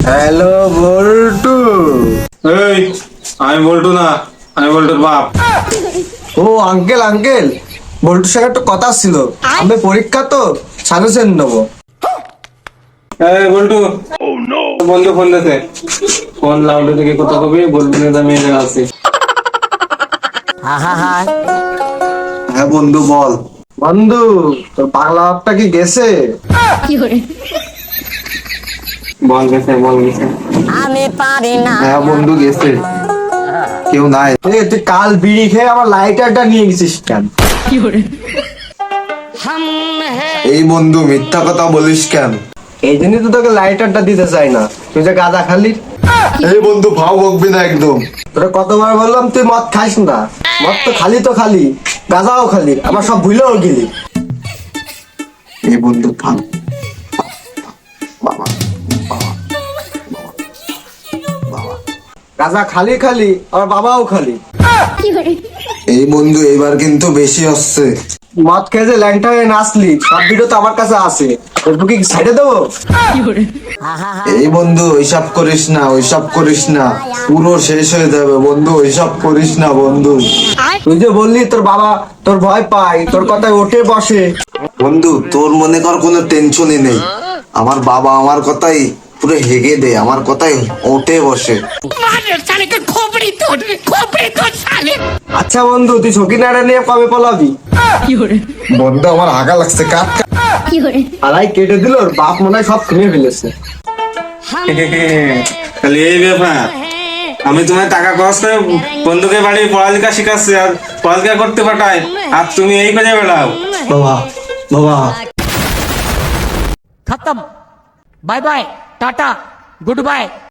Hello বল্টু। এই, আমি বল্টু না, আমি বল্টুর বাপ। ও আঙ্কেল আঙ্কেল, বল্টুর সঙ্গে একটা কথা ছিল। আমি পরীক্ষা তো সাজেশন নেবো। এই বল্টু, বন্ধু ফোন দিতে। ফোন লাউডে থেকে কথা কবি বলবি না আমি এখানে আছি। হ্যাঁ বন্ধু বল। বন্ধু, তোর পাগলা বাপটা কি গেছে? বল গেছে, বল গেছে। আমি পারি না। হ্যাঁ বন্ধু গেছে, কেউ নাই। এই তুই কাল বিড়ি খেয়ে আমার লাইটারটা নিয়ে গেছিস কেন? এই বন্ধু মিথ্যা কথা বলিস কেন? এই জন্যই তো তোকে লাইটারটা দিতে চাই না, তুই যে গাঁজা খালি। এই বন্ধু ভাও বকবি না একদম। তোরা কতবার বললাম তুই মদ খাইস না। মদ তো খালি, গাঁজাও খালি, আবার সব ভুলেও গেলি। এই বন্ধু থাম। বাবা বাবা বাবা, গাঁজা খালি আবার বাবাও খালি। এই বন্ধু এবার কিন্তু বেশি হচ্ছে। মদ খেয়ে যে ল্যাংটা হয়ে নাচলি, সব ভিডিও তো আমার কাছে আছে, ফেসবুকে কি ছেড়ে দেবো? এই বন্ধু ওইসব করিস না, পুরো শেষ হয়ে যাবে বন্ধু, ওইসব করিস না বন্ধু। তুই যে বললি তোর বাবা তোর ভয় পায়, তোর কথায় ওঠে বসে। বন্ধু তোর মনে কর কোনো টেনশনই নেই, আমার বাবা আমার কথাই পুরো হেগে দে, আমার কথাই ওঠে বসে। আচ্ছা বন্ধু, তুই সকিনাটা নিয়ে কবে পলাবি? বন্ধু আমার হাগা লাগছে, কাট আলাই কেটে দিল, ওর বাপ মনে হয় সব কিনে ফেলেছে। খালি এই ব্যাপার, আমি তোমার টাকা খরচ করে বন্ধুকে বাড়ি পড়ালেখা শিখাচ্ছি আর পড়ালেখা করতে পাঠাই, আর তুমি এই কাজে বেড়াও। বাবা বাবা, खत्म। Bye bye, tata, good bye.